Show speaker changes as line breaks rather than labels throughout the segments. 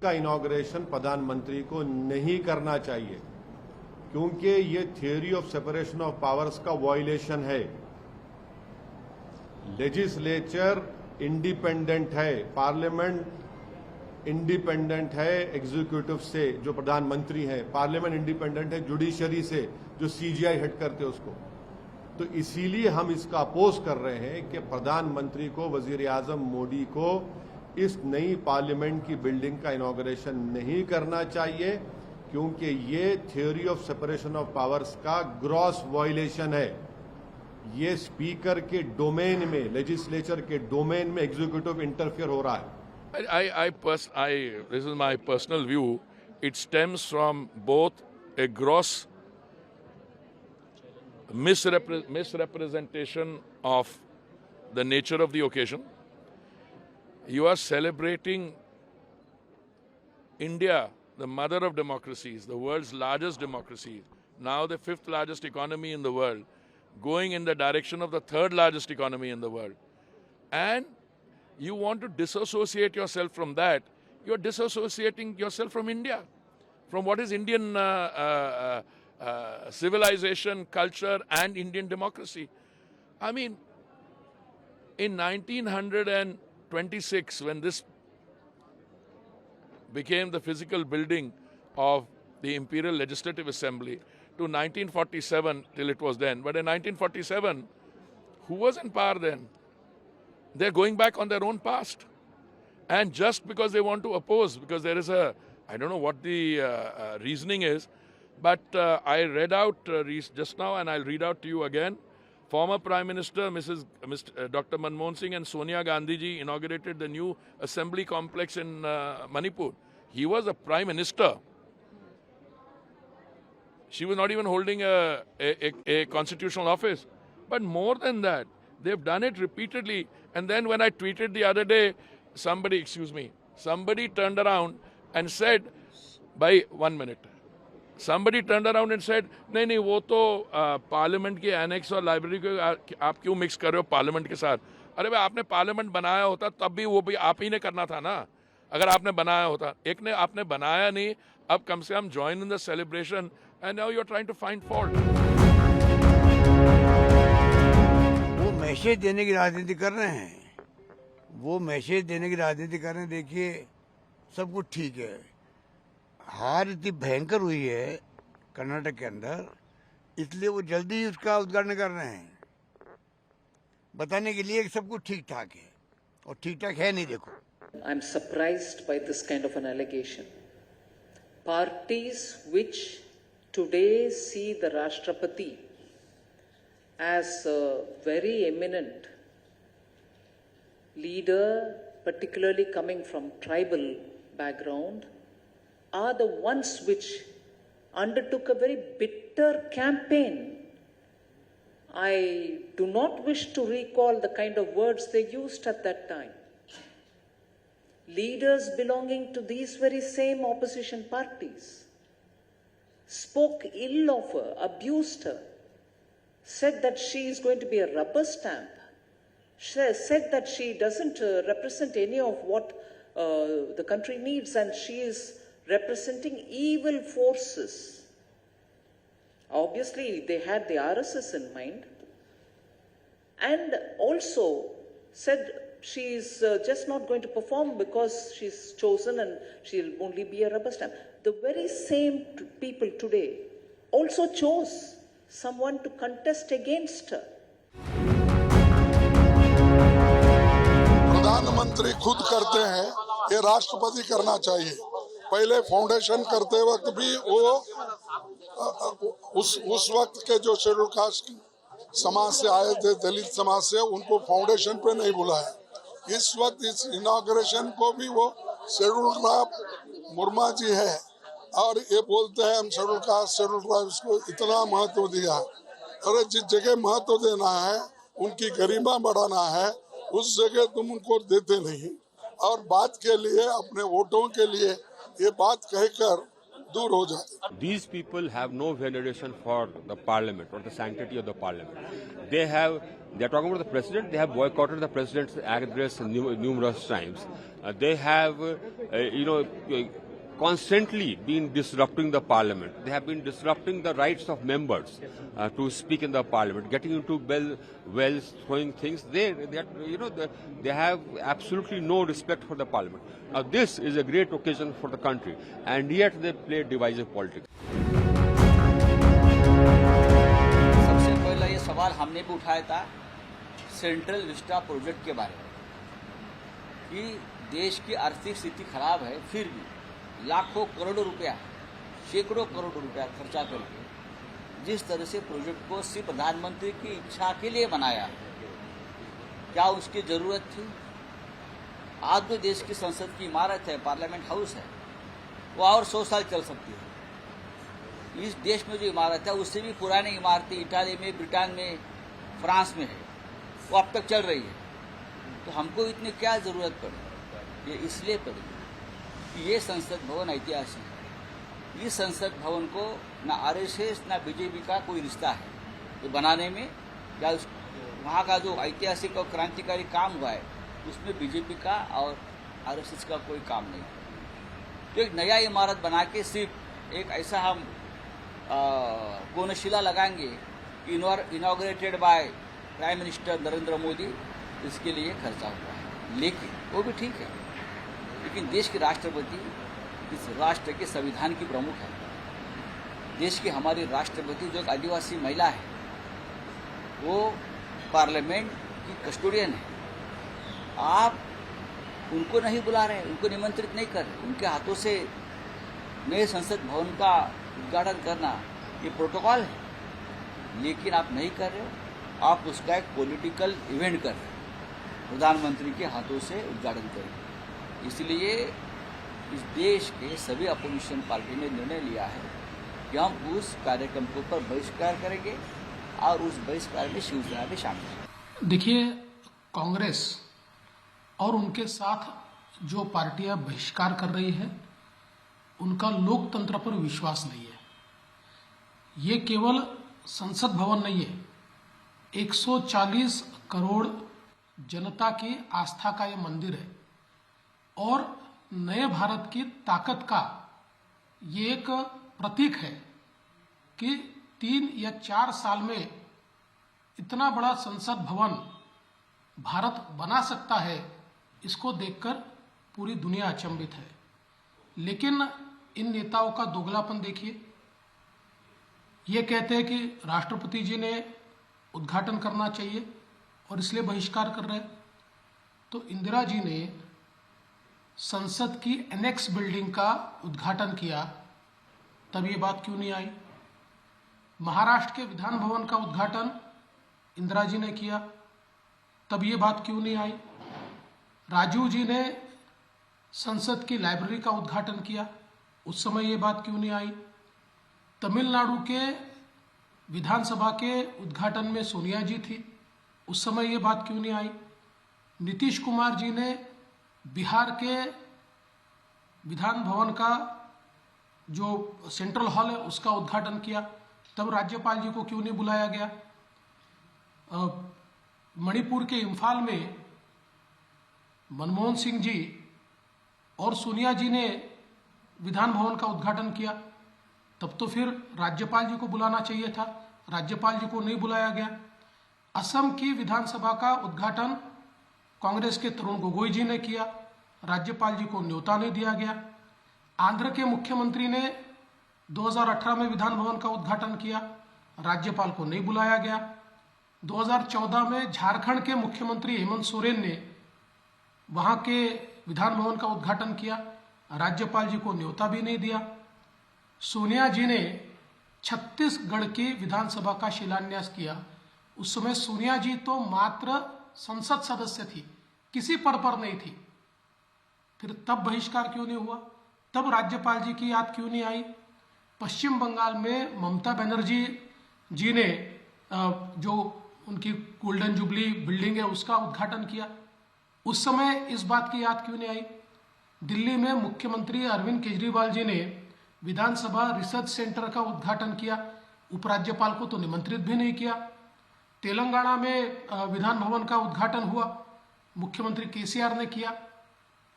का इनॉग्रेशन प्रधानमंत्री को नहीं करना चाहिए, क्योंकि ये theory of separation of powers का वायलेशन है। लेजिस्लेचर इंडिपेंडेंट है, पार्लियामेंट इंडिपेंडेंट है एग्जीक्यूटिव से जो प्रधानमंत्री है, पार्लियामेंट इंडिपेंडेंट है जुडिशरी से जो सीजीआई हेड करते उसको। तो इसीलिए हम इसका अपोज कर रहे हैं कि प्रधानमंत्री को, वजीर आजम मोदी को इस नई पार्लियामेंट की बिल्डिंग का इनॉग्रेशन नहीं करना चाहिए, क्योंकि ये theory of separation of powers का ग्रॉस वायलेशन है। ये स्पीकर के डोमेन में, लेजिस्लेचर के डोमेन में एग्जीक्यूटिव इंटरफेयर हो रहा है।
This is my personal view. It stems from both a gross misrepresentation of the nature of the occasion. You are celebrating India, the mother of democracies, the world's largest democracy, now the 5th largest economy in the world, going in the direction of the 3rd largest economy in the world. And you want to disassociate yourself from that. You're disassociating yourself from India, from what is Indian civilization, culture, and Indian democracy. I mean, in 1926, when this became the physical building of the Imperial Legislative Assembly, to 1947 till it was then. But in 1947, who was in power then? They're going back on their own past. And just because they want to oppose, because there is a, I don't know what the reasoning is, but I read out just now, and I'll read out to you again. Former Prime Minister Dr. Manmohan Singh and Sonia Gandhi ji inaugurated the new assembly complex in Manipur. He was a Prime Minister. She was not even holding a constitutional office. But more than that, they've done it repeatedly. And then when I tweeted the other day, somebody turned around and said, somebody turned around and said, नहीं वो तो parliament की annex और library को आप क्यों mix कर रहे हो पार्लियामेंट के साथ? अरे भाई, आपने पार्लियामेंट बनाया होता तब भी वो भी आप ही ने करना था ना, अगर आपने बनाया होता। एक ने आपने बनाया नहीं, अब कम से कम join in the celebration, and now you are trying to find fault.
वो मैसेज देने की राजनीति कर रहे हैं, वो मैसेज देने की राजनीति कर रहे हैं। देखिए, सब कुछ ठीक है, हार इतनी भयंकर हुई है कर्नाटक के अंदर, इसलिए वो जल्दी ही उसका उद्घाटन कर रहे हैं, बताने के लिए कि सब कुछ ठीक ठाक है, और ठीक ठाक है नहीं। देखो,
I am surprised by this kind of an allegation. Parties which today see the Rashtrapati as a very eminent leader, particularly coming from tribal background, are the ones which undertook a very bitter campaign. I do not wish to recall the kind of words they used at that time. Leaders belonging to these very same opposition parties spoke ill of her, abused her, said that she is going to be a rubber stamp, said that she doesn't represent any of what the country needs, and she is representing evil forces. Obviously, they had the RSS in mind, and also said she is just not going to perform because she's chosen and she'll only be a rubber stamp. The very same people today also chose someone to contest against her.
प्रधानमंत्री खुद करते हैं, ये राष्ट्रपति करना चाहिए। पहले foundation करते वक्त भी वो उस वक्त के जो शेड्यूल कास्ट समाज से आए थे, दलित समाज से, उनको फाउंडेशन पे नहीं बुलाया। इस वक्त इस इनॉग्रेशन को भी वो शेड्यूल ट्राइब मुर्मा जी है, और ये बोलते हैं हम शेड्यूल कास्ट शेड्यूल ट्राइब्स को इतना महत्व दिया। अरे जिस जगह महत्व देना है, उनकी गरिमा बढ़ाना है, उस जगह तुम उनको देते नहीं, और बात के लिए, अपने वोटों के लिए ये बात कहकर दूर हो जाते।
These people have no veneration for the parliament or the sanctity of the parliament. They are talking about the president. They have boycotted the president's address numerous times. They have, constantly been disrupting the parliament. They have been disrupting the rights of members to speak in the parliament, getting into wells, throwing things. They have absolutely no respect for the parliament. Now, this is a great occasion for the country, and yet they play divisive politics.
सबसे पहला ये सवाल हमने भी उठाया था central Vista project के बारे में कि देश की आर्थिक स्थिति खराब है, फिर भी लाखों करोड़ों रुपया, सैकड़ों करोड़ रुपया खर्चा करके जिस तरह से प्रोजेक्ट को सिर्फ प्रधानमंत्री की इच्छा के लिए बनाया, क्या उसकी जरूरत थी? आज जो देश की संसद की इमारत है, पार्लियामेंट हाउस है, वो और 100 साल चल सकती है। इस देश में जो इमारत है उससे भी पुरानी इमारतें इटाली में, ब्रिटेन में, फ्रांस में है, वो अब तक चल रही है। तो हमको इतनी क्या जरूरत पड़ी? ये इसलिए पड़ी कि ये संसद भवन ऐतिहासिक है। इस संसद भवन को ना आरएसएस ना बीजेपी का कोई रिश्ता है ये बनाने में, या वहाँ का जो ऐतिहासिक और क्रांतिकारी काम हुआ है उसमें बीजेपी का और आरएसएस का कोई काम नहीं है। तो एक नया इमारत बना के सिर्फ एक ऐसा हम कोनशिला लगाएंगे inaugurated by prime minister Narendra Modi, इसके लिए खर्चा हुआ है। लेकिन वो भी ठीक है, लेकिन देश के राष्ट्रपति इस राष्ट्र के संविधान की प्रमुख है। देश की हमारी राष्ट्रपति जो एक आदिवासी महिला है, वो पार्लियामेंट की कस्टोडियन है। आप उनको नहीं बुला रहे, उनको निमंत्रित नहीं कर रहे, उनके हाथों से नए संसद भवन का उद्घाटन करना ये प्रोटोकॉल है, लेकिन आप नहीं कर रहे हो। आप उसका एक पॉलिटिकल इवेंट कर रहे हो, प्रधानमंत्री के हाथों से उद्घाटन करेंगे। इसलिए इस देश के सभी अपोजिशन पार्टी ने निर्णय लिया है कि हम उस कार्यक्रम के ऊपर बहिष्कार करेंगे और उस बहिष्कार में शिवसेना भी शामिल है।
देखिए, कांग्रेस और उनके साथ जो पार्टियां बहिष्कार कर रही है उनका लोकतंत्र पर विश्वास नहीं है। ये केवल संसद भवन नहीं है, 140 करोड़ जनता की आस्था का ये मंदिर है और नए भारत की ताकत का ये एक प्रतीक है कि 3 या 4 साल में इतना बड़ा संसद भवन भारत बना सकता है। इसको देखकर पूरी दुनिया अचंभित है। लेकिन इन नेताओं का दोगलापन देखिए, ये कहते हैं कि राष्ट्रपति जी ने उद्घाटन करना चाहिए और इसलिए बहिष्कार कर रहे हैं। तो इंदिरा जी ने संसद की एनेक्स बिल्डिंग का उद्घाटन किया, तब ये बात क्यों नहीं आई? महाराष्ट्र के विधान भवन का उद्घाटन इंदिरा जी ने किया, तब ये बात क्यों नहीं आई? राजीव जी ने संसद की लाइब्रेरी का उद्घाटन किया, उस समय ये बात क्यों नहीं आई? तमिलनाडु के विधानसभा के उद्घाटन में सोनिया जी थी, उस समय ये बात क्यों नहीं आई? नीतीश कुमार जी ने बिहार के विधान भवन का जो सेंट्रल हॉल है उसका उद्घाटन किया, तब राज्यपाल जी को क्यों नहीं बुलाया गया? मणिपुर के इम्फाल में मनमोहन सिंह जी और सोनिया जी ने विधान भवन का उद्घाटन किया, तब तो फिर राज्यपाल जी को बुलाना चाहिए था, राज्यपाल जी को नहीं बुलाया गया। असम की विधानसभा का उद्घाटन कांग्रेस के तरुण गोगोई जी ने किया, राज्यपाल जी को न्योता नहीं दिया गया। आंध्र के मुख्यमंत्री ने 2018 में विधान भवन का उद्घाटन किया, राज्यपाल को नहीं बुलाया गया। 2014 में झारखंड के मुख्यमंत्री हेमंत सोरेन ने वहां के विधान भवन का उद्घाटन किया, राज्यपाल जी को न्योता भी नहीं दिया। सोनिया जी ने छत्तीसगढ़ की विधानसभा का शिलान्यास किया, उस समय सोनिया जी तो मात्र संसद सदस्य थी, किसी पद पर नहीं थी। फिर तब बहिष्कार क्यों नहीं हुआ? तब राज्यपाल जी की याद क्यों नहीं आई? पश्चिम बंगाल में ममता बनर्जी जी ने जो उनकी गोल्डन जुबली बिल्डिंग है उसका उद्घाटन किया, उस समय इस बात की याद क्यों नहीं आई? दिल्ली में मुख्यमंत्री अरविंद केजरीवाल जी ने विधानसभा रिसर्च सेंटर का उद्घाटन किया, उपराज्यपाल को तो निमंत्रित भी नहीं किया। तेलंगाना में विधान भवन का उद्घाटन हुआ, मुख्यमंत्री केसीआर ने किया,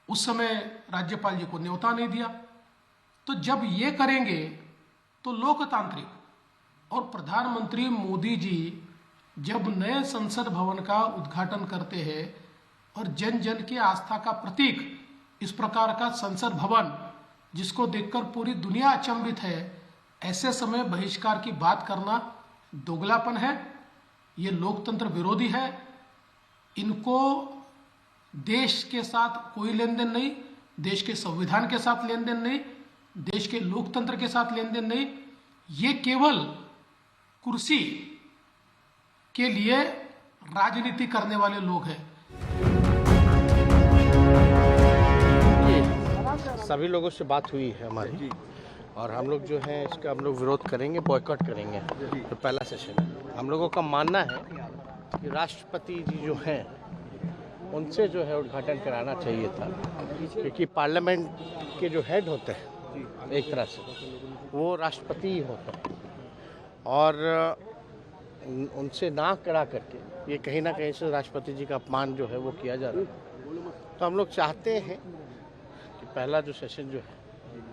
उस समय राज्यपाल जी को न्योता नहीं दिया। तो जब ये करेंगे तो लोकतांत्रिक और प्रधानमंत्री मोदी जी जब नए संसद भवन का उद्घाटन करते हैं और जन जन की आस्था का प्रतीक इस प्रकार का संसद भवन जिसको देखकर पूरी दुनिया अचंभित है, ऐसे समय बहिष्कार की बात करना दोगलापन है, ये लोकतंत्र विरोधी है। इनको देश के साथ कोई लेन देन नहीं, देश के संविधान के साथ लेन देन नहीं, देश के लोकतंत्र के साथ लेन देन नहीं। ये केवल कुर्सी के लिए राजनीति करने वाले लोग हैं।
सभी लोगों से बात हुई है हमारी, और हम लोग जो है इसका हम लोग विरोध करेंगे, बॉयकॉट करेंगे। तो पहला सेशन है, हम लोगों का मानना है कि राष्ट्रपति जी जो हैं उनसे जो है उद्घाटन कराना चाहिए था, क्योंकि पार्लियामेंट के जो हेड होते हैं एक तरह से वो राष्ट्रपति ही होते हैं, और उनसे ना करा करके ये कहीं ना कहीं से राष्ट्रपति जी का अपमान जो है वो किया जा रहा है। तो हम लोग चाहते हैं कि पहला जो सेशन जो है,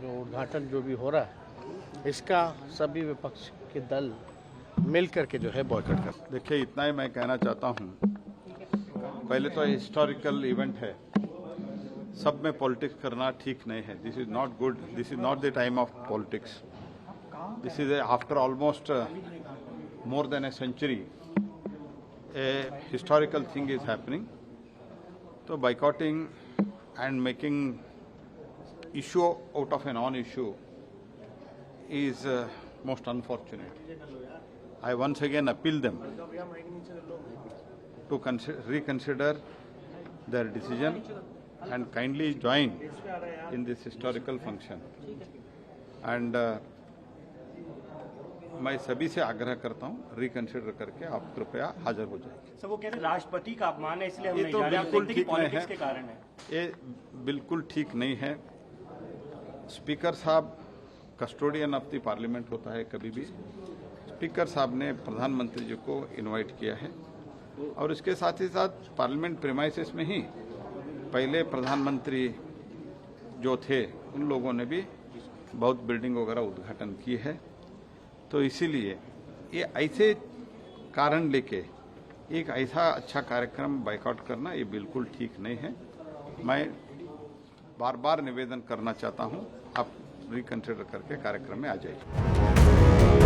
जो उद्घाटन जो भी हो रहा है, इसका सभी विपक्ष के दल मिल करके जो है बॉयकॉट कर।
देखिए, इतना ही मैं कहना चाहता हूँ। पहले तो हिस्टोरिकल इवेंट है, सब में पॉलिटिक्स करना ठीक नहीं है। This is not good, this is not the time of politics. This is after almost more than a century, a historical thing is happening. So boycotting and making issue out of a non-issue is most unfortunate. I once again appeal them to reconsider their decision and kindly join in this historical function. And मैं सभी से आग्रह करता हूं, reconsider करके आप कृपया हाजिर हो जाइए।
सर, वो कह रहे हैं राष्ट्रपति का अपमान है, इसलिए हम
ये
नहीं
तो
जा रहे।
बिल्कुल ठीक नहीं है,
के कारण है
ये बिल्कुल ठीक नहीं है। स्पीकर साहब कस्टोडियन ऑफ द पार्लियामेंट होता है। कभी भी स्पीकर साहब ने प्रधानमंत्री जी को इनवाइट किया है, और इसके साथ ही साथ पार्लियामेंट प्रीमाइसेस में ही पहले प्रधानमंत्री जो थे उन लोगों ने भी बहुत बिल्डिंग वगैरह उद्घाटन की है। तो इसीलिए ये ऐसे कारण लेके एक ऐसा अच्छा कार्यक्रम बायकॉट करना ये बिल्कुल ठीक नहीं है। मैं बार बार निवेदन करना चाहता हूं, आप रिकंसिडर करके कार्यक्रम में आ जाइए।